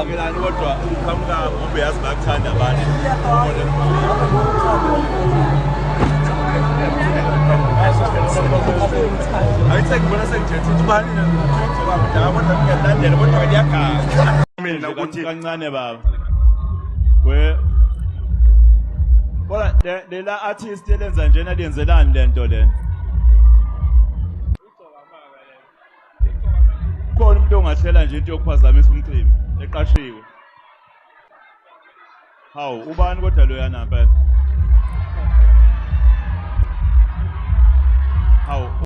ngelani kodwa uqhamuka ubeyazi bakuthanda abantu ayithe ngibona sengithethe ubani nokuthola kodwa ngiyalandela kodwa liyaganga mina ukuthi kancane baba we bona lela artist elenza njena liyenzelani lento lena khona umuntu ongahlela nje into yokuphazamisa umcimbi eqashiwe hawu ubani kodwa lo yana phela hawu